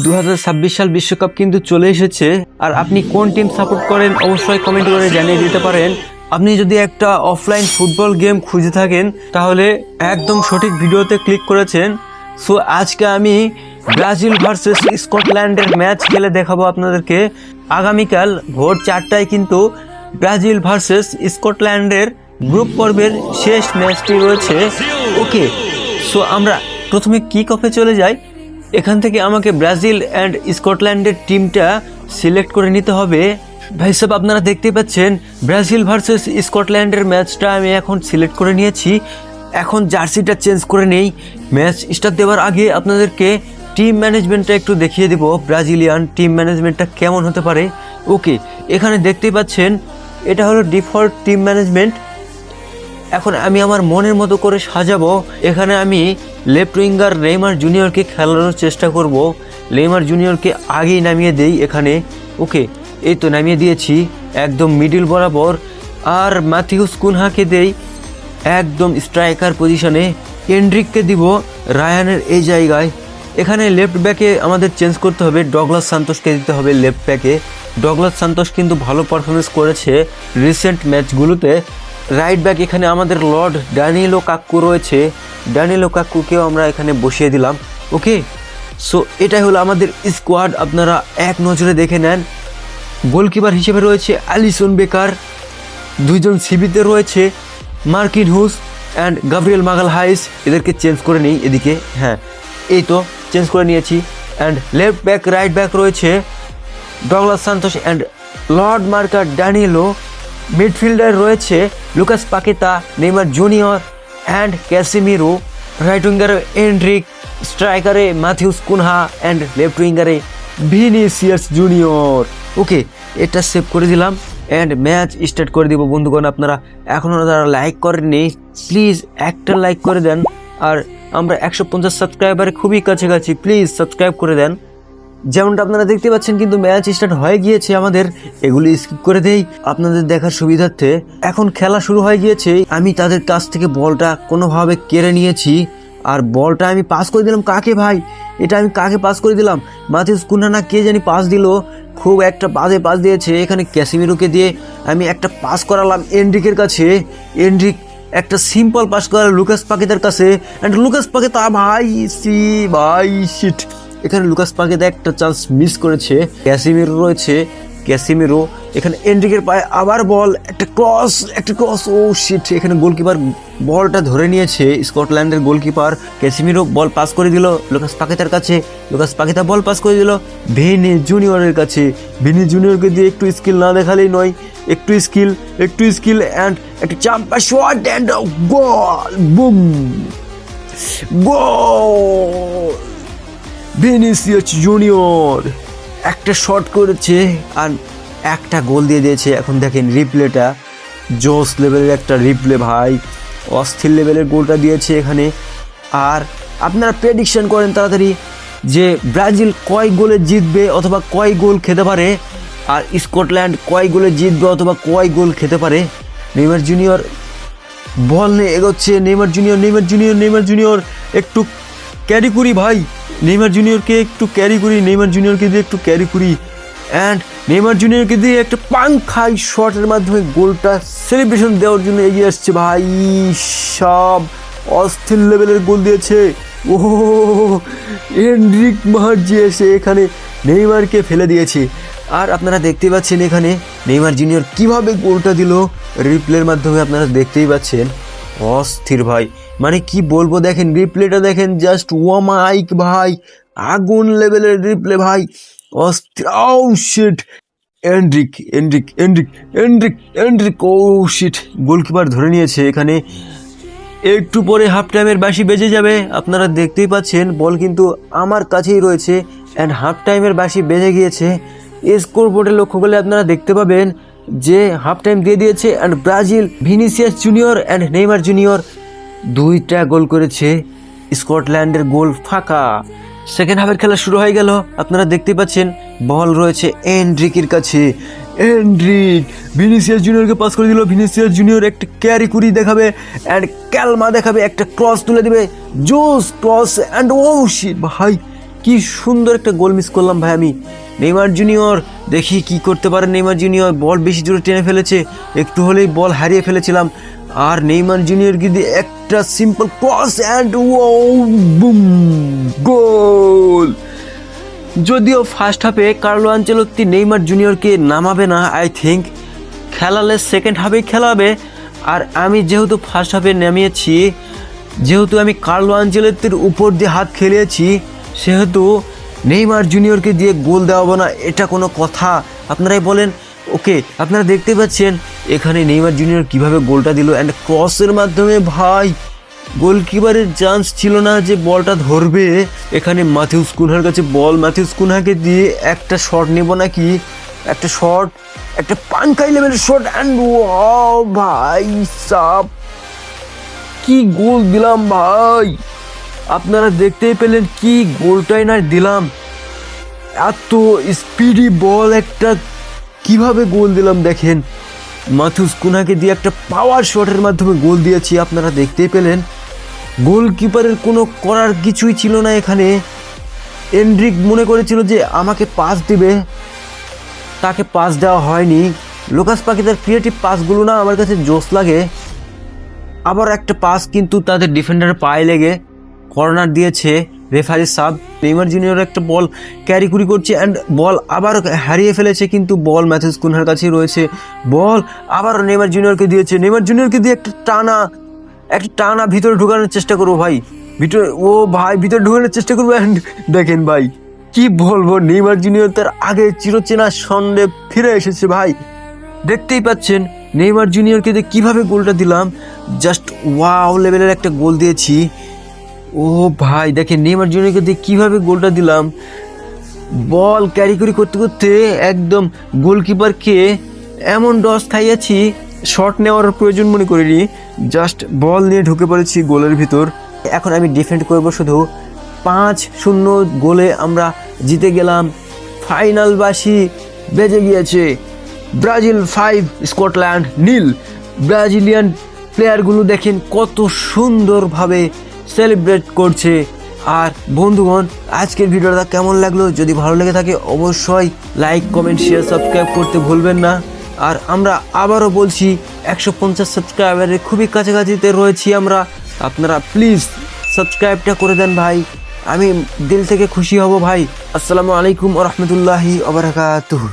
2026 সাল বিশ্বকাপ কিন্তু চলে এসেছে। আর আপনি কোন টিম সাপোর্ট করেন অবশ্যই কমেন্ট করে জানিয়ে দিতে পারেন। আপনি যদি একটা অফলাইন ফুটবল গেম খুঁজে থাকেন তাহলে একদম সঠিক ভিডিওতে ক্লিক করেছেন। সো আজকে আমি ব্রাজিল ভার্সেস স্কটল্যান্ডের ম্যাচ খেলে দেখাবো আপনাদেরকে। আগামীকাল ভোর 4টায় কিন্তু ব্রাজিল ভার্সেস স্কটল্যান্ডের গ্রুপ পর্বের শেষ ম্যাচটি রয়েছে। ওকে, সো আমরা প্রথমে কিক অফে চলে যাই। এখান থেকে আমাকে ব্রাজিল অ্যান্ড স্কটল্যান্ডের টিমটা সিলেক্ট করে নিতে হবে। ভাই সাহেব, আপনারা দেখতেই পাচ্ছেন ব্রাজিল ভার্সেস স্কটল্যান্ডের ম্যাচটা আমি এখন সিলেক্ট করে নিয়েছি। এখন জার্সিটা চেঞ্জ করে নেই। ম্যাচ স্টার্ট দেওয়ার আগে আপনাদেরকে টিম ম্যানেজমেন্টটা একটু দেখিয়ে দেবো, ব্রাজিলিয়ান টিম ম্যানেজমেন্টটা কেমন হতে পারে। ওকে, এখানে দেখতেই পাচ্ছেন এটা হলো ডিফল্ট টিম ম্যানেজমেন্ট। এখন আমি আমার মনের মতো করে সাজাবো। এখানে আমি লেফট উইঙ্গার নেইমার জুনিয়রকে খেলানোর চেষ্টা করব। নেইমার জুনিয়রকে আগেই নামিয়ে দেই এখানে। ওকে, এই তো নামিয়ে দিয়েছি একদম মিডিল বরাবর। আর ম্যাথিউস কুনহাকে দেই একদম স্ট্রাইকার পজিশনে। এন্ড্রিককে দিব রায়ানের এই জায়গায়। এখানে লেফট ব্যাকে আমাদের চেঞ্জ করতে হবে, ডগলাস সান্তোসকে দিতে হবে লেফট ব্যাকে। ডগলাস সান্তোস কিন্তু ভালো পারফরমেন্স করেছে রিসেন্ট ম্যাচগুলোতে। রাইট ব্যাক এখানে আমাদের লর্ড ড্যানিয়েলো কাক্কু রয়েছে, ড্যানিয়েলো কাক্কুকেও আমরা এখানে বসিয়ে দিলাম। ওকে, সো এটাই হলো আমাদের স্কোয়াড, আপনারা এক নজরে দেখে নেন। গোলকিপার হিসেবে রয়েছে অ্যালিসন বেকার, দুইজন সিবিতে রয়েছে মার্কিনহুস অ্যান্ড গাব্রিয়েল মাগালহাইস। এদেরকে চেঞ্জ করে নিই এদিকে। হ্যাঁ, এই তো চেঞ্জ করে নিয়েছি। And left back right back রয়েছে Douglas Santos and Lodi Marquinhos Danilo. Midfielder রয়েছে Lucas Paqueta, Neymar junior and Casemiro. Right উইঙ্গারে এন্ড্রিক, স্ট্রাইকারে ম্যাথিউস কুনহা অ্যান্ড লেফট উইঙ্গারে ভিনিসিয়াস জুনিয়র। ওকে, এটা সেভ করে দিলাম অ্যান্ড ম্যাচ স্টার্ট করে দিব। বন্ধুগণ, আপনারা এখনও যারা লাইক করেননি প্লিজ একটা লাইক করে দেন। আর আমরা 150 সাবস্ক্রাইবারে খুবই কাছাকাছি, প্লিজ সাবস্ক্রাইব করে দেন। যেমনটা আপনারা দেখতে পাচ্ছেন কিন্তু ম্যাচ স্টার্ট হয়ে গিয়েছে আমাদের। এগুলি স্কিপ করে দেই আপনাদের দেখার সুবিধার্থে। এখন খেলা শুরু হয়ে গিয়েছে। আমি তাদের কাছ থেকে বলটা কোনোভাবে কেড়ে নিয়েছি আর বলটা আমি পাস করে দিলাম কাকে ভাই? এটা আমি কাকে পাস করে দিলাম? মাথিউস কুনহা না কে জানি পাস দিল, খুব একটা বাজে পাস দিয়েছে। এখানে ক্যাসিমিরোকে দিয়ে আমি একটা পাস করালাম এন্ড্রিকের কাছে। এন্ড্রিক একটা সিম্পল পাস করা লুকাস পাকেতার কাছে অ্যান্ড লুকাস পাকেতা ভাই শিট। এখানে লুকাস পাকেতা একটা চান্স মিস করেছে। ক্যাসিমিরো রয়েছে, ক্যাসিমিরো এখানে এন্ড্রিকের পায়ে আবার বল, একটা ক্রস। ও শিট, এখানে গোলকিপার বলটা ধরে নিয়েছে। স্কটল্যান্ডের গোলকিপার ক্যাসিমিরো বল পাস করে দিল লুকাস পাকেতার কাছে। লুকাস পাকেতা বল পাস করে দিল ভিনি জুনিয়রের কাছে। ভিনি জুনিয়রকে দিয়ে একটু স্কিল না দেখালেই নয়, একটু স্কিল অ্যান্ড একটা Champa shot and goal, broom, goal. Vinicius junior একটা শট করেছে আর একটা গোল দিয়ে দিয়েছে। এখন দেখেন রিপ্লেটা, জোস লেভেলের একটা রিপ্লে ভাই, অস্থির লেভেলের গোলটা দিয়েছে এখানে। আর আপনারা প্রেডিকশন করেন তাড়াতাড়ি যে ব্রাজিল কয় গোলে জিতবে অথবা কয় গোল খেতে পারে, আর স্কটল্যান্ড কয় গোলে জিতবে অথবা কয় গোল খেতে পারে। নেইমার জুনিয়র বল নিয়ে এগোচ্ছে। নেইমার জুনিয়র একটু ক্যারি করি ভাই, নেইমার জুনিয়রকে একটু ক্যারি করি, নেইমার জুনিয়রকে দিয়ে একটু ক্যারি করি অ্যান্ড নেইমার জুনিয়রকে দিয়ে একটা পাংখাই শটের মাধ্যমে গোলটা সেলিব্রেশন দেওয়ার জন্য এগিয়ে আসছে ভাই। সব অস্থির লেভেলের গোল দিয়েছে। ও এন্ড্রিক মার্জি এসে এখানে নেইমারকে ফেলে দিয়েছে। আর আপনারা দেখতেই পাচ্ছেন এখানে নেইমার জুনিয়র কিভাবে গোলটা দিল রিপ্লের মাধ্যমে, আপনারা দেখতেই পাচ্ছেন। অস্থির ভাই, মানে কি বলবো, দেখেন রিপ্লেটা দেখেন, জাস্ট ওয়ামাইক ভাই, আগুন লেভেলের রিপ্লে ভাই, অস্থির। ও শিট, এন্ড্রিক ও শিট, গোলকিপার ধরে নিয়েছে এখানে। একটু পরে হাফ টাইমের বাঁশি বেজে যাবে, আপনারা দেখতেই পাচ্ছেন বল কিন্তু আমার কাছেই রয়েছে অ্যান্ড হাফ টাইমের বাঁশি বেজে গিয়েছে। স্কোর বোর্ডে লক্ষ্য করলে আপনারা দেখতে পাবেন যে হাফ টাইম দিয়ে দিয়েছে and Brazil Vinicius junior and Neymar junior দুইটা গোল করেছে। স্কটল্যান্ডের গোল ফাঁকা। সেকেন্ড হাফের খেলা শুরু হয়ে গেল। আপনারা দেখতে পাচ্ছেন বল রয়েছে এন্ড্রিকের কাছে। এন্ড্রিক ভিনিসিয়াস জুনিয়রকে পাস করে দিল। ভিনিসিয়াস জুনিয়র একটা ক্যারি কুরি দেখাবে অ্যান্ড ক্যালমা দেখাবে, একটা ক্রস তুলে দিবে, জোস ক্রস অ্যান্ড ও শিট ভাই, কি সুন্দর একটা গোল মিস করলাম ভাই আমি। নেইমার জুনিয়র, দেখি কি করতে পারে নেইমার জুনিয়র। বল বেশি জোরে টেনে ফেলেছে, একটু হলেই বল হারিয়ে ফেলেছিলাম। আর নেইমার জুনিয়র কিন্তু একটা সিম্পল ক্রস অ্যান্ড বুম, গোল। যদিও ফার্স্ট হাফে কার্লো আনচেলত্তি নেইমার জুনিয়রকে নামাবে না, আই থিঙ্ক খেলালে সেকেন্ড হাফেই খেলাবে। আর আমি যেহেতু ফার্স্ট হাফে নামিয়েছি, যেহেতু আমি কার্লো আনচেলত্তির উপর দিয়ে হাত খেলিয়েছি, সেহেতু নেইমার জুনিয়রকে দিয়ে গোল দেওয়াবো না, এটা কোনো কথা? আপনারাই বলেন। ওকে, আপনারা দেখতে পাচ্ছেন এখানে নেইমার জুনিয়র কিভাবে গোলটা দিল অ্যান্ড ক্রসের মাধ্যমে। ভাই, গোলকিপারের চান্স ছিল না যে বলটা ধরবে। এখানে ম্যাথিউস কুনহার কাছে বল, ম্যাথিউস কুনহাকে দিয়ে একটা শট নেব নাকি, একটা শট, একটা পাঙ্কাই লেভেলের শট অ্যান্ড ভাই সাপ, কি গোল দিলাম ভাই। আপনারা দেখতেই পেলেন কি গোলটাই না দিলাম। এত স্পিডি বল একটা কিভাবে গোল দিলাম দেখেন। ম্যাথিউস কুনহাকে দিয়ে একটা পাওয়ার শটের মাধ্যমে গোল দিয়েছি, আপনারা দেখতেই পেলেন। গোলকিপারের কোনো করার কিছুই ছিল না এখানে। এন্ড্রিক মনে করেছিল যে আমাকে পাস দিবে, তাকে পাস দেওয়া হয়নি। লুকাস পাকেতার ক্রিয়েটিভ পাসগুলো না আমার কাছে জোশ লাগে। আবার একটা পাস কিন্তু তাদের ডিফেন্ডারের পায়ে লেগে কর্নার দিয়েছে রেফারি সাব। নেইমার জুনিয়র একটা বল ক্যারি কুরি করছে অ্যান্ড বল আবার হারিয়ে ফেলেছে, কিন্তু বল ম্যাথিউস কুনহার কাছেই রয়েছে। বল আবার নেইমার জুনিয়রকে দিয়েছে, নেইমার জুনিয়রকে দিয়ে একটা টানা ভিতরে ঢোকানোর চেষ্টা করবো ভাই। ভিতরে ঢোকানোর চেষ্টা করবো অ্যান্ড দেখেন ভাই, কি বলবো, নেইমার জুনিয়র তার আগে চিরচেনা ছন্দে ফিরে এসেছে ভাই। দেখতেই পাচ্ছেন নেইমার জুনিয়রকে দিয়ে কীভাবে গোলটা দিলাম, জাস্ট ওয়াও লেভেলের একটা গোল দিয়েছি। ও ভাই দেখেন নেইমার জুনিয়রকে দিয়ে কীভাবে গোলটা দিলাম। বল ক্যারি করতে করতে একদম গোলকিপারকে এমন ডস খাইয়েছি, শট নেওয়ার প্রয়োজন মনে করিনি, জাস্ট বল নিয়ে ঢুকে পড়েছি গোলের ভিতর। এখন আমি ডিফেন্ড করব শুধু। 5-0 গোলে আমরা জিতে গেলাম। ফাইনাল বাঁশি বেজে গিয়েছে। Brazil 5 Scotland 0। ব্রাজিলিয়ান প্লেয়ারগুলো দেখেন কত সুন্দরভাবে সেলিব্রেট করছে। আর বন্ধুগণ, আজকের ভিডিওটা কেমন লাগলো? যদি ভালো লেগে থাকে অবশ্যই লাইক, কমেন্ট, শেয়ার, সাবস্ক্রাইব করতে ভুলবেন না। আর আমরা আবারও বলছি 150 সাবস্ক্রাইবারের খুবই কাছাকাছিতে রয়েছি আমরা। আপনারা প্লিজ সাবস্ক্রাইবটা করে দেন ভাই, আমি দিল থেকে খুশি হব ভাই। আসসালামু আলাইকুম ওয়া রাহমাতুল্লাহি ওয়া বারাকাতুহু।